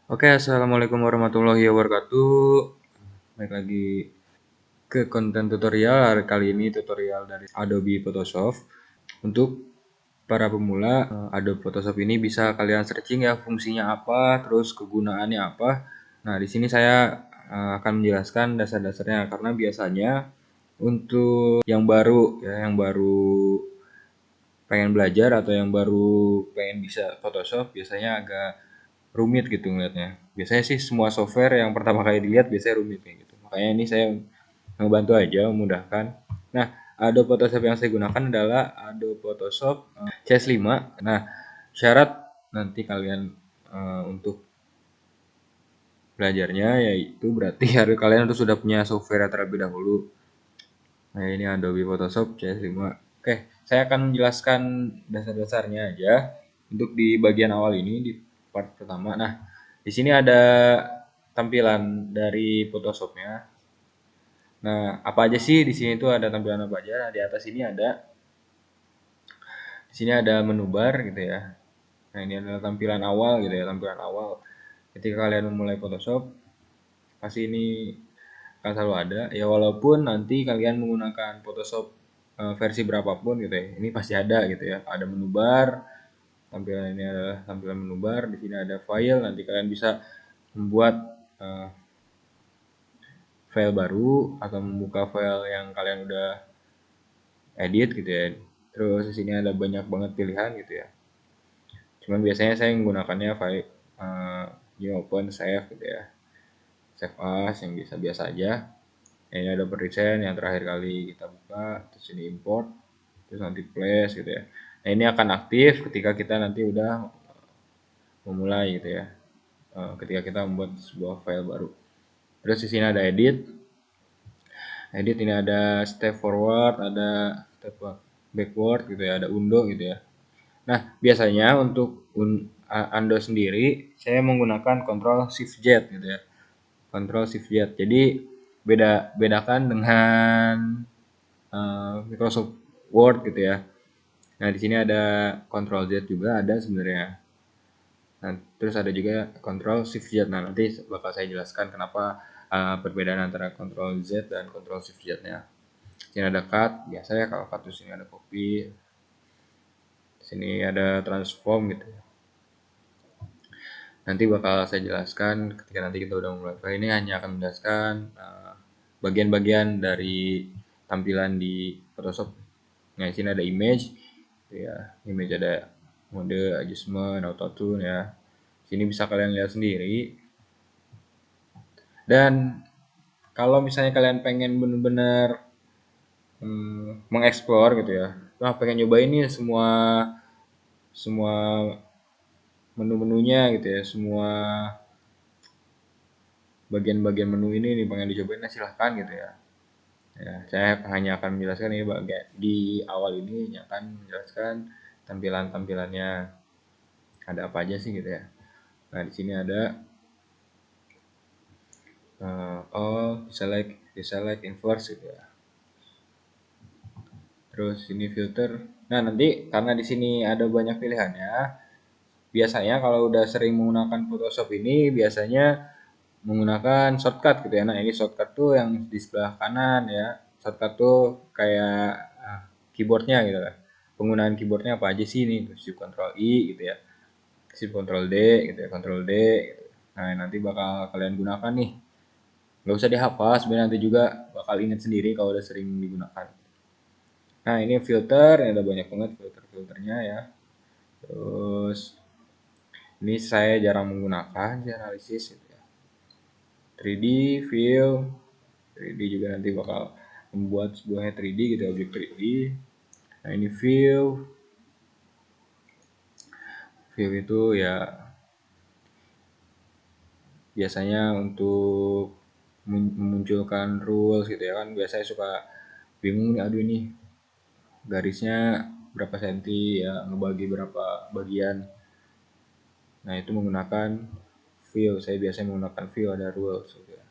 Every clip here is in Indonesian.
Oke, assalamualaikum warahmatullahi wabarakatuh. Baik lagi ke konten tutorial. Hari kali ini tutorial dari Adobe Photoshop. Untuk para pemula, Adobe Photoshop ini bisa kalian searching ya fungsinya apa, terus kegunaannya apa. Nah, di sini saya akan menjelaskan dasar-dasarnya karena biasanya untuk yang baru ya, yang baru pengen belajar atau yang baru pengen bisa Photoshop biasanya agak rumit gitu ngeliatnya. Biasanya sih semua software yang pertama kali dilihat biasanya rumit kayak gitu. Makanya ini saya ngebantu aja memudahkan. Nah, Adobe Photoshop yang saya gunakan adalah Adobe Photoshop CS5. Nah, syarat nanti kalian untuk belajarnya yaitu berarti harus kalian harus sudah punya software terlebih dahulu. Nah, ini Adobe Photoshop CS5. Oke, saya akan menjelaskan dasar-dasarnya aja untuk di bagian awal ini di part pertama. Nah, di sini ada tampilan dari Photoshopnya. Nah, apa aja sih di sini tuh ada tampilan apa aja? Nah, di atas ini ada menu bar gitu ya. Nah, ini adalah tampilan awal gitu ya, tampilan awal. Ketika kalian memulai Photoshop, pasti ini akan selalu ada. Ya walaupun nanti kalian menggunakan Photoshop versi berapapun gitu ya, ini pasti ada gitu ya. Ada menu bar, tampilan ini adalah tampilan menu bar. Di sini ada file, nanti kalian bisa membuat file baru atau membuka file yang kalian udah edit gitu ya. Terus di sini ada banyak banget pilihan gitu ya. Cuman biasanya saya menggunakannya file new open save gitu ya. Save as yang biasa-biasa aja. Ini ada present yang terakhir kali kita buka, terus ini import, terus nanti place gitu ya. Nah, ini akan aktif ketika kita nanti udah memulai gitu ya. Ketika kita membuat sebuah file baru. Terus di sini ada edit. Edit ini ada step forward, ada step backward gitu ya, ada undo gitu ya. Nah, biasanya untuk undo sendiri saya menggunakan Ctrl Shift Z gitu ya. Ctrl Shift Z. Jadi bedakan dengan Microsoft Word gitu ya. Nah, di sini ada Ctrl Z juga ada sebenarnya. Nah, terus ada juga Ctrl Shift Z. Nah, nanti bakal saya jelaskan kenapa perbedaan antara Ctrl Z dan Ctrl Shift Z-nya. Sini ada cut, biasa ya kalau cut di sini ada copy. Sini ada transform gitu ya. Nanti bakal saya jelaskan ketika nanti kita udah mulai. Ini hanya akan menjelaskan bagian-bagian dari tampilan di Photoshop. Nah, di sini ada image, ya, image ada mode adjustment, auto tune ya. Sini bisa kalian lihat sendiri. Dan kalau misalnya kalian pengen bener-bener mengeksplor gitu ya, wah pengen nyoba ini semua semua menu-menunya gitu ya, semua bagian-bagian menu ini nih pengen dicobain, nah silahkan gitu ya. Ya, saya hanya akan menjelaskan ini bagian di awal ini akan menjelaskan tampilan-tampilannya ada apa aja sih gitu ya. Nah, di sini ada all deselect inverse gitu ya. Terus ini filter. Nah, nanti karena di sini ada banyak pilihannya, biasanya kalau udah sering menggunakan Photoshop ini biasanya menggunakan shortcut gitu ya. Nah, ini shortcut tuh yang di sebelah kanan ya. Shortcut tuh kayak keyboardnya gitu lah. Penggunaan keyboardnya apa aja sih ini? Shift Ctrl I gitu ya. Shift Ctrl D gitu ya, Ctrl D gitu. Nah, nanti bakal kalian gunakan nih. Nggak usah dihafal, sebenarnya nanti juga bakal ingat sendiri kalau udah sering digunakan. Nah, ini filter, ini ada banyak banget filter-filternya ya. Terus ini saya jarang menggunakan di analisis gitu ya. 3D, view, 3D juga nanti bakal membuat sebuahnya 3D gitu, objek 3D. Nah, ini view itu ya biasanya untuk memunculkan rules gitu ya kan, biasanya suka bingung nih, aduh ini garisnya berapa senti ya, ngebagi berapa bagian. Nah, itu menggunakan view, saya biasanya menggunakan view, ada rules gitu ya.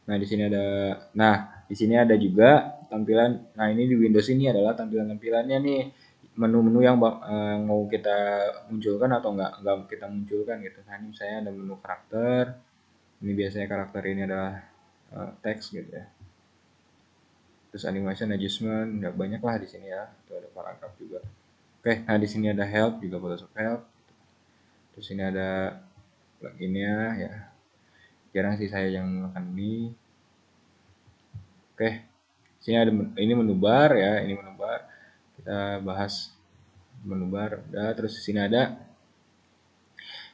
Nah, di sini ada juga tampilan. Nah, ini di Windows ini adalah tampilan-tampilannya nih. menu-menu yang mau kita munculkan atau nggak kita munculkan gitu. Nah ini misalnya ada menu karakter, ini biasanya karakter ini adalah teks gitu ya. Terus animation adjustment, nggak banyak lah di sini ya. Itu ada paragraf juga. Oke, nah di sini ada help juga, Photoshop help. Terus ini ada pluginnya ya. Jarang sih saya yang menggunakan ini. Oke, sini ada ini menu bar ya, ini menu bar. Kita bahas menu bar. Udah, terus di sini ada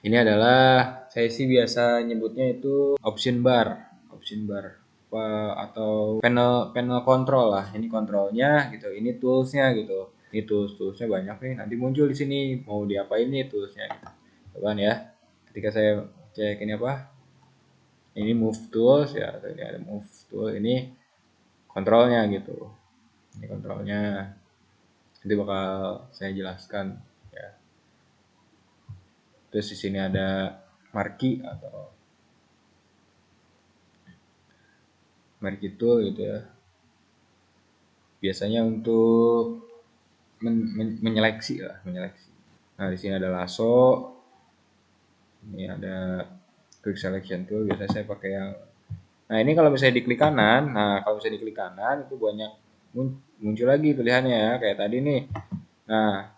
ini adalah saya sih biasa nyebutnya itu option bar apa, atau panel panel control lah. Ini kontrolnya gitu, ini toolsnya gitu. Ini toolsnya banyak nih. Nanti muncul di sini mau diapain nih toolsnya. Gitu. Coba ya. Ketika saya cek ini apa? Ini move tools ya, ini ada move tool. Ini kontrolnya gitu. Ini kontrolnya. Nanti bakal saya jelaskan ya. Terus di sini ada marquee atau marquee tool gitu ya. Biasanya untuk menyeleksi lah, menyeleksi. Nah, di sini ada lasso. Ini ada quick selection tool, biasanya saya pakai yang nah, ini kalau misalnya diklik kanan, nah kalau misalnya diklik kanan itu banyak muncul lagi pilihannya ya, kayak tadi nih. Nah,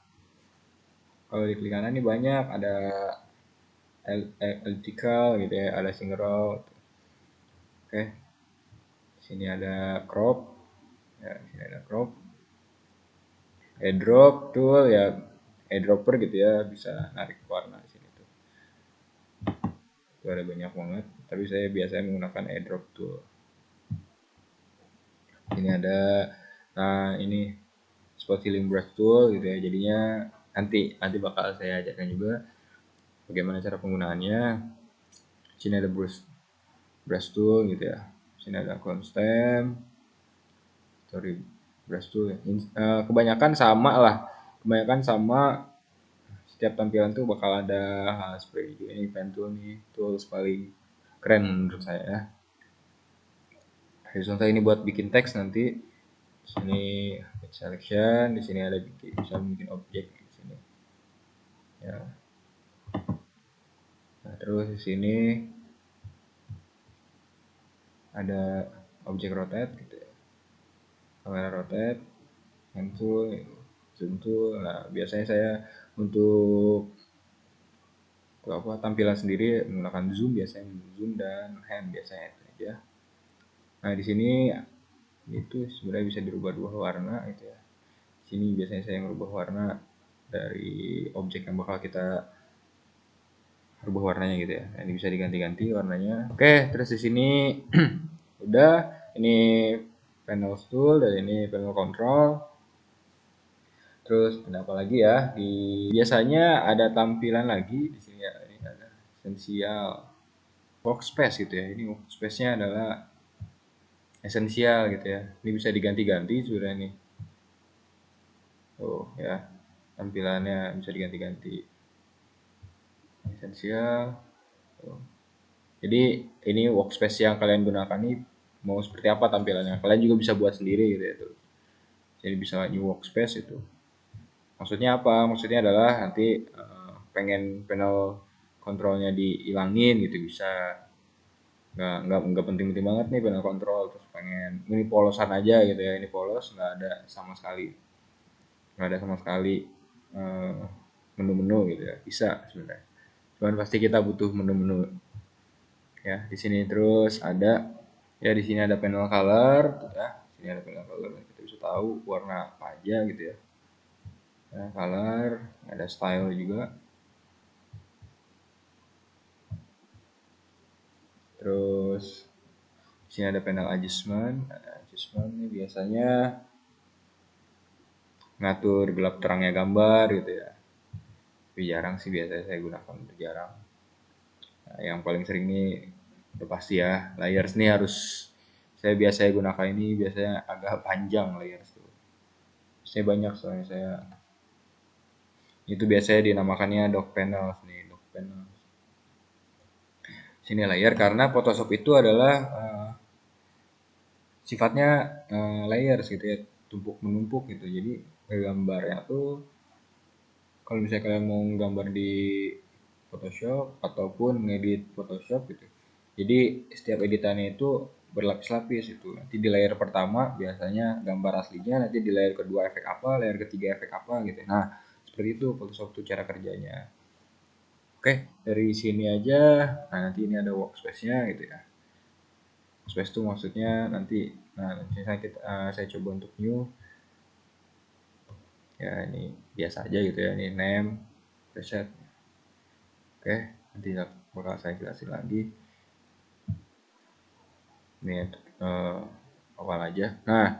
kalau diklik kanan ini banyak, ada elliptical gitu ya, ada single row. Oke. Sini ada crop. Ya, sini ada crop. Airdrop tool ya, airdropper gitu ya, bisa narik warna di sini tuh. Itu ada banyak banget, tapi saya biasanya menggunakan airdrop tool. Ini ada, nah ini spot filling brush tool gitu ya, jadinya nanti bakal saya ajarkan juga bagaimana cara penggunaannya. Sini ada brush tool gitu ya, sini ada clone stamp, sorry brush tool ya. Kebanyakan sama lah, kebanyakan sama. Setiap tampilan tuh bakal ada hal seperti itu. Ini pen tool nih, tools paling keren menurut saya ya. Contoh ini buat bikin teks nanti. Di sini selection, di sini ada bisa bikin objek di sini. Ya. Nah, terus di sini ada objek rotate gitu ya. Kamera rotate, hand tool, zoom tool. Nah, biasanya saya untuk apa tampilan sendiri menggunakan zoom, biasanya zoom dan hand biasanya itu aja. Nah, di sini itu sebenarnya bisa dirubah-rubah warna gitu ya. Sini biasanya saya merubah warna dari objek yang bakal kita rubah warnanya gitu ya. Nah, ini bisa diganti-ganti warnanya. Oke, terus di sini udah, ini panel tool dan ini panel control. Terus ada apa lagi ya? Biasanya ada tampilan lagi di sini ya. Ini ada esensial workspace gitu ya. Ini workspace-nya adalah esensial gitu ya. Ini bisa diganti-ganti sebenarnya nih. Oh ya, tampilannya bisa diganti-ganti. Esensial. Oh. Jadi ini workspace yang kalian gunakan nih mau seperti apa tampilannya. Kalian juga bisa buat sendiri gitu ya tuh. Jadi bisa new workspace itu. Maksudnya apa? Maksudnya adalah nanti pengen panel kontrolnya dihilangin gitu bisa. Nggak penting-penting banget nih panel kontrol, terus pengen ini polosan aja gitu ya, ini polos nggak ada sama sekali menu-menu gitu ya, bisa sebenarnya. Cuman pasti kita butuh menu-menu ya. Di sini terus ada ya, di sini ada panel color ya, di sini ada panel color, kita bisa tahu warna apa aja gitu ya. Nah, color, ada style juga. Terus di sini ada panel adjustment. Nah, adjustment ini biasanya ngatur gelap terangnya gambar gitu ya. Tapi jarang sih biasanya saya gunakan, itu jarang. Nah, yang paling sering ini udah pasti ya, layers nih harus saya biasanya gunakan, ini biasanya agak panjang layers tuh. Saya banyak soalnya saya itu biasanya dinamakannya dock panel nih, dock panel. Sini layer karena Photoshop itu adalah sifatnya layers gitu ya, tumpuk menumpuk gitu. Jadi gambarnya tuh kalau misalnya kalian mau gambar di Photoshop ataupun ngedit Photoshop gitu. Jadi setiap editannya itu berlapis-lapis itu. Nanti di layer pertama biasanya gambar aslinya, nanti di layer kedua efek apa, layer ketiga efek apa gitu. Nah, seperti itu Photoshop tuh cara kerjanya. Oke, dari sini aja. Nah, nanti ini ada workspace-nya gitu ya. Workspace itu maksudnya nanti, nah misalnya saya coba untuk new, ya ini biasa aja gitu ya, ini name, preset. Oke, nanti bakal saya jelasin lagi. Ini awal aja. Nah,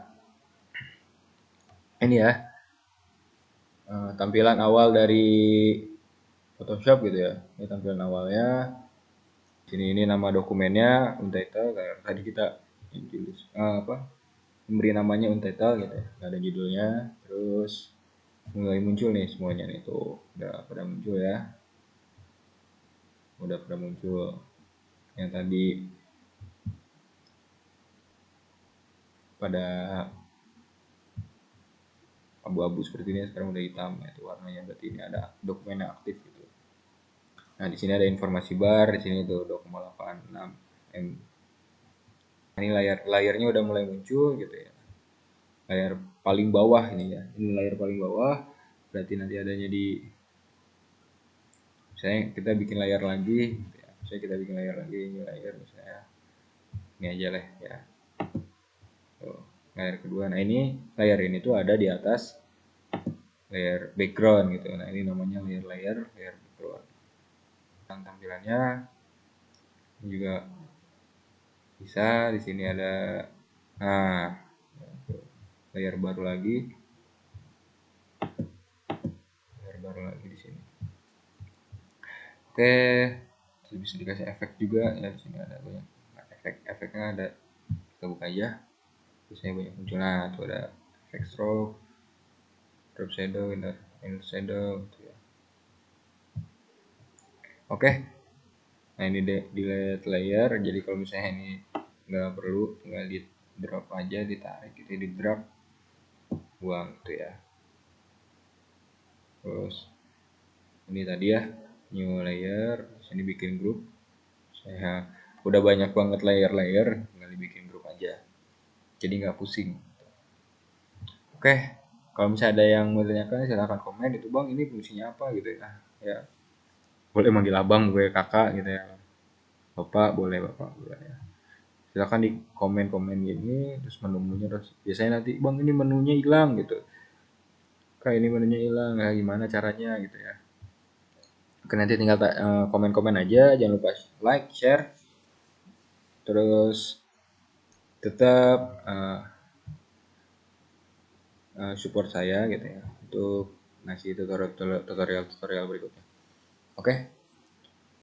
ini ya tampilan awal dari Photoshop gitu ya. Ini tampilan awalnya. Sini ini nama dokumennya untitled. Tadi kita tulis apa? Memberi namanya untitled gitu ya. Nggak ada judulnya. Terus mulai muncul nih semuanya nih tuh udah pada muncul ya. Udah pada muncul. Yang tadi pada abu-abu seperti ini sekarang udah hitam ya, itu warnanya berarti ini ada dokumen yang aktif gitu. Nah, di sini ada informasi bar, di sini tuh 2,86 M. Ini layarnya udah mulai muncul gitu ya. Layar paling bawah ini ya. Ini layar paling bawah. Berarti nanti adanya di misalnya kita bikin layar lagi gitu ya. Misalnya kita bikin layar lagi, ini layar misalnya. Ini aja lah ya. Tuh, layar kedua. Nah, ini layar ini tuh ada di atas layar background gitu. Nah, ini namanya layar background. Dan tampilannya juga bisa di sini ada nah layar baru lagi, di sini. Oke, terus bisa dikasih efek juga ya, di sini ada banyak efeknya ada, kita buka aja. Biasanya banyak muncul. Nah, tuh ada efek stroke, drop shadow, inner shadow gitu ya. Oke, nah ini delete layer. Jadi kalau misalnya ini nggak perlu, tinggal di drop aja, ditarik gitu, di drag, buang gitu ya. Terus ini tadi ya, new layer, sini bikin grup. Saya udah banyak banget layer-layer, tinggal dibikin grup aja. Jadi nggak pusing. Oke, kalau misalnya ada yang mau tanyakan silahkan komen itu bang, ini fungsinya apa gitu ya. Ya, boleh manggil abang, gue kakak gitu ya. Bapak boleh ya. Silahkan di komen-komen gini, terus menu-menunya terus. Biasanya nanti bang ini menunya hilang gitu. Kak ini menunya hilang, ya gimana caranya gitu ya. Oke, nanti tinggal komen-komen aja, jangan lupa like, share, terus tetap support saya gitu ya untuk ngasih tutorial berikutnya. Oke.